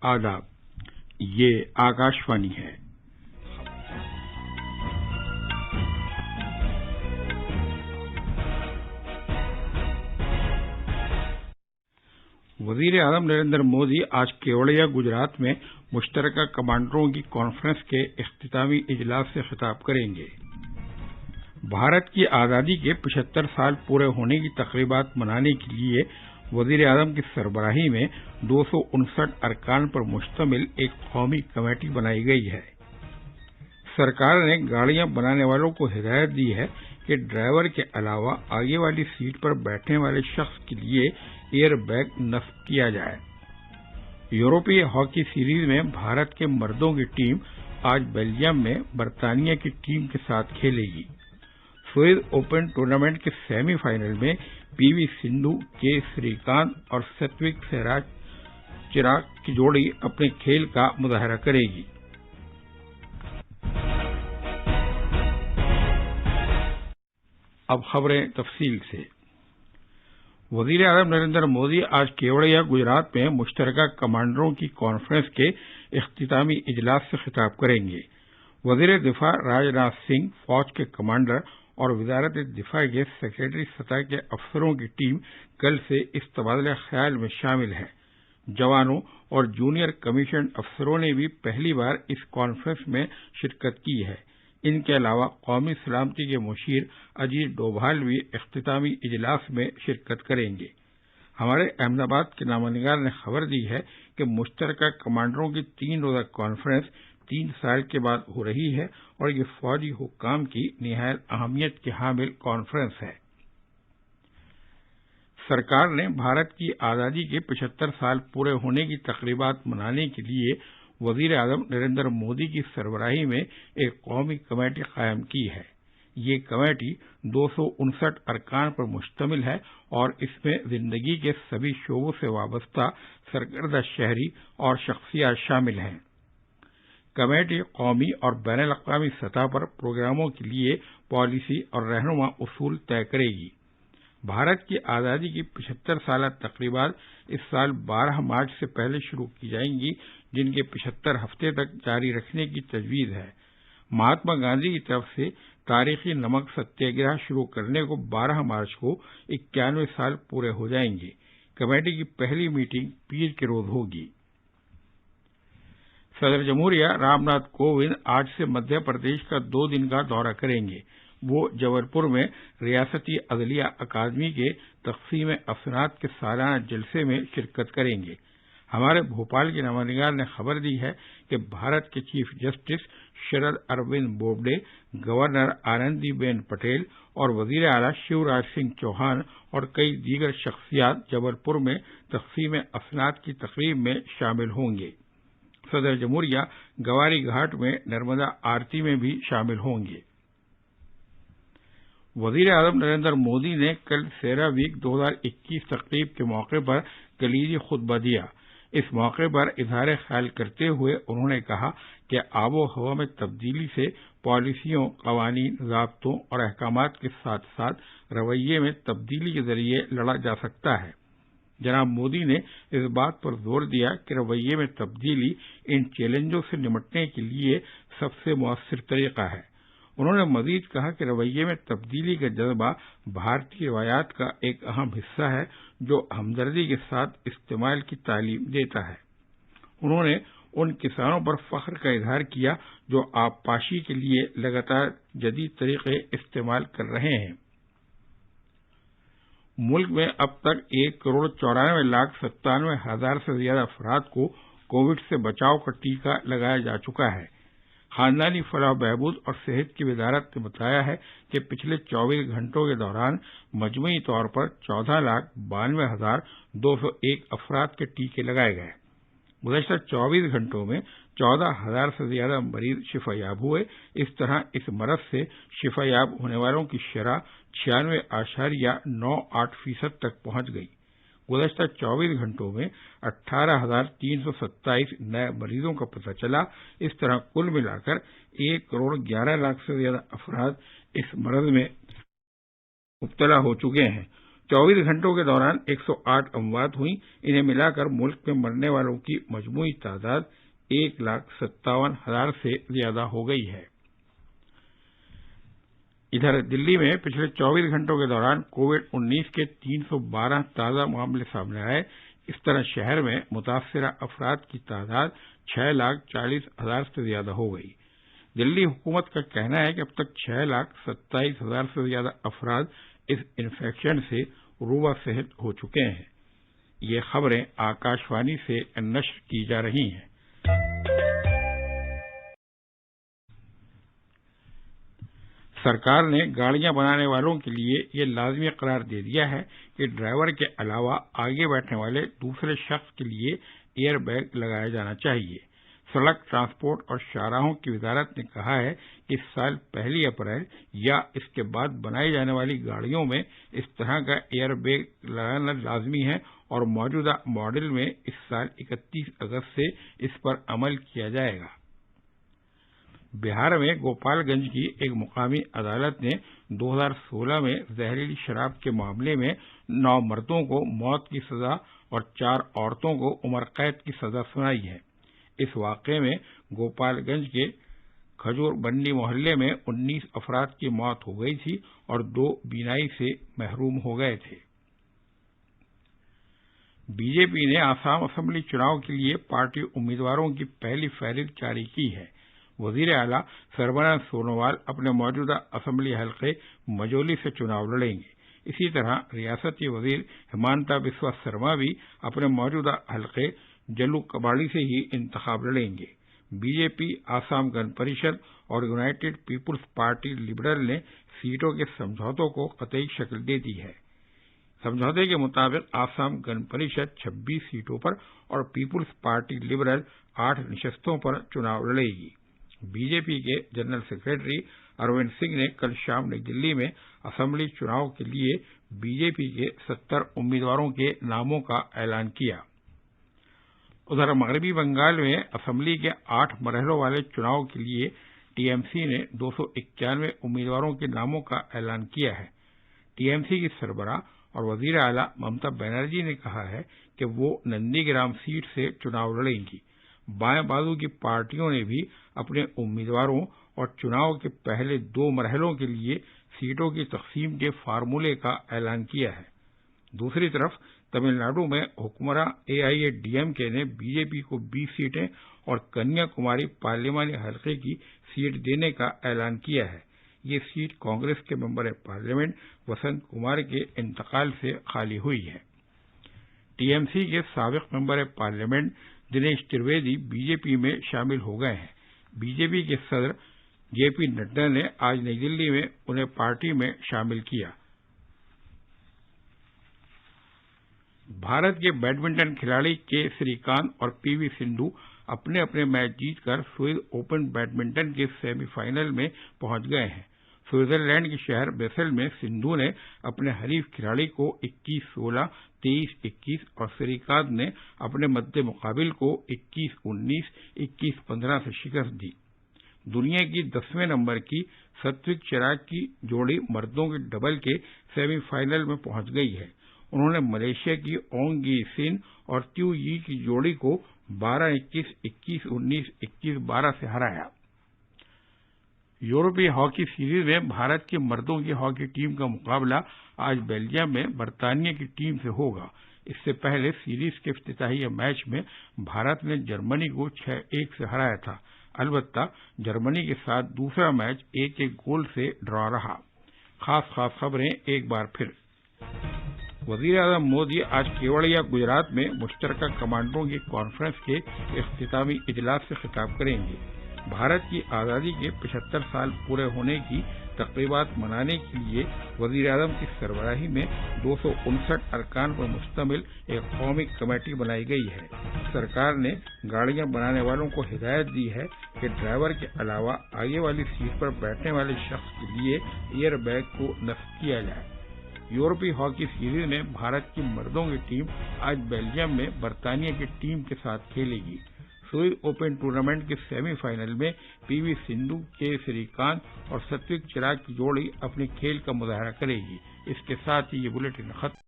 آداب، یہ آکاشوانی ہے۔ وزیر اعظم نریندر مودی آج کیوڑیا گجرات میں مشترکہ کمانڈروں کی کانفرنس کے اختتامی اجلاس سے خطاب کریں گے۔ بھارت کی آزادی کے 75 سال پورے ہونے کی تقریبات منانے کے لیے وزیر اعظم کی سربراہی میں 259 ارکان پر مشتمل ایک قومی کمیٹی بنائی گئی ہے۔ سرکار نے گاڑیاں بنانے والوں کو ہدایت دی ہے کہ ڈرائیور کے علاوہ آگے والی سیٹ پر بیٹھنے والے شخص کے لیے ایئر بیگ نصب کیا جائے۔ یورپی ہاکی سیریز میں بھارت کے مردوں کی ٹیم آج بیلجیم میں برطانیہ کی ٹیم کے ساتھ کھیلے گی۔ سوئز اوپن ٹورنامنٹ کے سیمی فائنل میں پی وی سندھو، کے سریکانت اور ستوک سائی چراگ کی جوڑی اپنے کھیل کا مظاہرہ کرے گی۔ اب خبریں تفصیل سے۔ وزیر اعظم نریندر مودی آج کیوڑیا گجرات میں مشترکہ کمانڈروں کی کانفرنس کے اختتامی اجلاس سے خطاب کریں گے۔ وزیر دفاع راجناتھ سنگھ، فوج کے کمانڈر اور وزارت دفاع کے سیکرٹری سطح کے افسروں کی ٹیم کل سے اس تبادلہ خیال میں شامل ہے۔ جوانوں اور جونیئر کمیشنڈ افسروں نے بھی پہلی بار اس کانفرنس میں شرکت کی ہے۔ ان کے علاوہ قومی سلامتی کے مشیر اجیت ڈوبھال بھی اختتامی اجلاس میں شرکت کریں گے۔ ہمارے احمد آباد کے نامہ نگار نے خبر دی ہے کہ مشترکہ کمانڈروں کی 3 روزہ کانفرنس 3 سال کے بعد ہو رہی ہے اور یہ فوجی حکام کی نہایت اہمیت کی حامل کانفرنس ہے۔ سرکار نے بھارت کی آزادی کے 75 سال پورے ہونے کی تقریبات منانے کے لیے وزیر اعظم نریندر مودی کی سربراہی میں ایک قومی کمیٹی قائم کی ہے۔ یہ کمیٹی 259 ارکان پر مشتمل ہے اور اس میں زندگی کے سبھی شعبوں سے وابستہ سرکردہ شہری اور شخصیات شامل ہیں۔ کمیٹی قومی اور بین الاقوامی سطح پر پروگراموں کے لیے پالیسی اور رہنما اصول طے کرے گی۔ بھارت کی آزادی کی 75 سالہ تقریبات اس سال 12 مارچ سے پہلے شروع کی جائیں گی، جن کے 75 ہفتے تک جاری رکھنے کی تجویز ہے۔ مہاتما گاندھی کی طرف سے تاریخی نمک ستیہ گرہ شروع کرنے کو 12 مارچ کو 91 سال پورے ہو جائیں گے۔ کمیٹی کی پہلی میٹنگ پیر کے روز ہوگی۔ صدر جمہوریہ رام ناتھ کووند آج سے مدھیہ پردیش کا 2 دن کا دورہ کریں گے۔ وہ جبل پور میں ریاستی عدلیہ اکادمی کے تقسیم اسناد کے سالانہ جلسے میں شرکت کریں گے۔ ہمارے بھوپال کے نامہ نگار نے خبر دی ہے کہ بھارت کے چیف جسٹس شرد اروند بوبڈے، گورنر آنندی بین پٹیل اور وزیر اعلیٰ شیوراج سنگھ چوہان اور کئی دیگر شخصیات جبل پور میں تقسیم اسناد کی تقریب میں شامل ہوں گے۔ صدر جمہوریہ گواری گھاٹ میں نرمدا آرتی میں بھی شامل ہوں گے۔ وزیر اعظم نریندر مودی نے کل سیرا ویک 2021 تقریب کے موقع پر کلیدی خطبہ دیا۔ اس موقع پر اظہار خیال کرتے ہوئے انہوں نے کہا کہ آب و ہوا میں تبدیلی سے پالیسیوں، قوانین، ضابطوں اور احکامات کے ساتھ ساتھ رویے میں تبدیلی کے ذریعے لڑا جا سکتا ہے۔ جناب مودی نے اس بات پر زور دیا کہ رویے میں تبدیلی ان چیلنجوں سے نمٹنے کے لیے سب سے مؤثر طریقہ ہے۔ انہوں نے مزید کہا کہ رویے میں تبدیلی کا جذبہ بھارتی روایات کا ایک اہم حصہ ہے جو ہمدردی کے ساتھ استعمال کی تعلیم دیتا ہے۔ انہوں نے ان کسانوں پر فخر کا اظہار کیا جو آبپاشی کے لیے لگاتار جدید طریقے استعمال کر رہے ہیں۔ ملک میں اب تک 1,94,97,000 سے زیادہ افراد کو کووڈ سے بچاؤ کا ٹیکہ لگایا جا چکا ہے۔ خاندانی فلاح و بہبود اور صحت کی وزارت نے بتایا ہے کہ پچھلے 24 گھنٹوں کے دوران مجموعی طور پر 14,92,201 افراد کے ٹیکے لگائے گئے۔ گزشتہ 24 گھنٹوں میں 14,000 سے زیادہ مریض شفا یاب ہوئے۔ اس طرح اس مرض سے شفا یاب ہونے والوں کی شرح 96.98% تک پہنچ گئی۔ گزشتہ 24 گھنٹوں میں 18,327 نئے مریضوں کا پتہ چلا۔ اس طرح کل ملا کر 1,11,00,000 سے زیادہ افراد اس مرض میں مبتلا ہو چکے ہیں۔ 24 घंटों के दौरान 108 अमवात हुई। इन्हें मिलाकर मुल्क में मरने वालों की मजमूई तादाद 1,57,000 से ज्यादा हो गई है। इधर दिल्ली में पिछले 24 घंटों के दौरान कोविड-19 के 312 ताजा मामले सामने आए। इस तरह शहर में मुतासरा अफराद की तादाद 6,40,000 से ज्यादा हो गई। दिल्ली हुकूमत का कहना है कि अब तक 6,27,000 से ज्यादा अफराद इस इन्फेक्शन से रूबा सेहत हो चुके हैं। ये खबरें आकाशवाणी से नश्र की जा रही हैं। सरकार ने गाड़ियां बनाने वालों के लिए ये लाजमी करार दे दिया है कि ड्राइवर के अलावा आगे बैठने वाले दूसरे शख्स के लिए एयर बैग लगाया जाना चाहिए। सड़क ट्रांसपोर्ट और शाहराहों की वजारत ने कहा है कि इस साल 1 अप्रैल या इसके बाद बनाई जाने वाली गाड़ियों में इस तरह का एयर बैग लगाना लाजमी है और मौजूदा मॉडल में इस साल 31 अगस्त से इस पर अमल किया जाएगा। बिहार में गोपालगंज की एक मुकामी अदालत ने 2016 में जहरीली शराब के मामले में 9 मर्दों को मौत की सजा और 4 औरतों को उम्र कैद की सजा सुनाई है। इस वाकये में गोपालगंज के खजूर बन्नी मोहल्ले में 19 अफराद की मौत हो गई थी और 2 बीनाई से महरूम हो गए थे। बीजेपी ने आसाम असेंबली चुनाव के लिए पार्टी उम्मीदवारों की पहली फहरिस्त जारी की है। वजीर आला सर्बानंद सोनोवाल अपने मौजूदा असेंबली हल्के मजोली से चुनाव लड़ेंगे। इसी तरह रियासती वजीर हिमांता बिस्वा शर्मा भी अपने मौजूदा हल्के जल्लू कबाड़ी से ही इंतखाब लड़ेंगे। बीजेपी, आसाम गण परिषद और यूनाइटेड पीपुल्स पार्टी लिबरल ने सीटों के समझौतों को कतई शक्ल दे दी है। समझौते के मुताबिक आसाम गण परिषद 26 सीटों पर और पीपुल्स पार्टी लिबरल 8 नशस्तों पर चुनाव लड़ेगी। बीजेपी के जनरल सेक्रेटरी अरविंद सिंह ने कल शाम नई दिल्ली में असेंबली चुनाव के लिए बीजेपी के 70 उम्मीदवारों के नामों का ऐलान किया। उधर मगरबी बंगाल में असेंबली के 8 मरहलों वाले चुनाव के लिए टीएमसी ने 291 उम्मीदवारों के नामों का ऐलान किया है। टीएमसी की सरबराह और वजीर आला ममता बनर्जी ने कहा है कि वो नंदीग्राम सीट से चुनाव लड़ेंगी। बाएं बाजू की पार्टियों ने भी अपने उम्मीदवारों और चुनाव के पहले 2 मरहलों के लिए सीटों की तकसीम के फार्मूले का ऐलान किया है। दूसरी तरफ तमिलनाडु में हुक्मरां एआईएडीएमके ने बीजेपी को 20 सीटें और कन्याकुमारी पार्लिमानी हल्के की सीट देने का ऐलान किया है। ये सीट कांग्रेस के मेंबर पार्लियामेंट वसंत कुमार के इंतकाल से खाली हुई है। टीएमसी के साबिक member parliament Dinesh Trivedi BJP में शामिल हो गए हैं। बीजेपी के सदर जेपी नड्डा ने आज नई दिल्ली में उन्हें पार्टी में शामिल किया। भारत के बैडमिंटन खिलाड़ी के श्रीकांत और पीवी सिंधु अपने अपने मैच जीतकर स्विस ओपन बैडमिंटन के सेमीफाइनल में पहुंच गए हैं। स्विट्जरलैंड के शहर बेसेल में सिंधु ने अपने हरीफ खिलाड़ी को 21-16, 23-21 और श्रीकांत ने अपने मद्दे मुकाबिल को 21-19, 21-15 से शिकस्त दी। दुनिया की 10वें नंबर की सात्विक चिराग की जोड़ी मर्दों के डबल के सेमीफाइनल में पहुंच गई है। उन्होंने मलेशिया की ओंग गी सिन और त्यू यी की जोड़ी को 12-21, 21-19, 21-12 से हराया। यूरोपीय हॉकी सीरीज में भारत की मर्दों की हॉकी टीम का मुकाबला आज बेल्जियम में बर्तानिया की टीम से होगा। इससे पहले सीरीज के इफ्तिताही मैच में भारत ने जर्मनी को 6-1 से हराया था। अलबत्ता जर्मनी के साथ दूसरा मैच 1-1 गोल से ड्रॉ रहा। खास खबरें एक बार फिर। वजीर आजम मोदी आज केवड़िया गुजरात में मुश्तरका कमांडरों की कॉन्फ्रेंस के इख्तितामी इजलास से खिताब करेंगे। भारत की आज़ादी के 75 साल पूरे होने की तक़रीबात मनाने के लिए वजीर आजम की सरबराही में 259 अरकान पर मुश्तमिल एक कौमी कमेटी बनाई गई है। सरकार ने गाड़ियां बनाने वालों को हिदायत दी है कि ड्राइवर के अलावा आगे वाली सीट पर बैठने वाले शख्स के लिए एयर बैग को नस्ब किया जाए। यूरोपीय हॉकी सीरीज में भारत की मर्दों की टीम आज बेल्जियम में बर्तानिया की टीम के साथ खेलेगी। स्विस ओपन टूर्नामेंट के सेमीफाइनल में पीवी सिंधु के श्रीकांत और सात्विक चिराग की जोड़ी अपने खेल का मुजाहरा करेगी। اس کے ساتھ ہی یہ بلیٹن ختم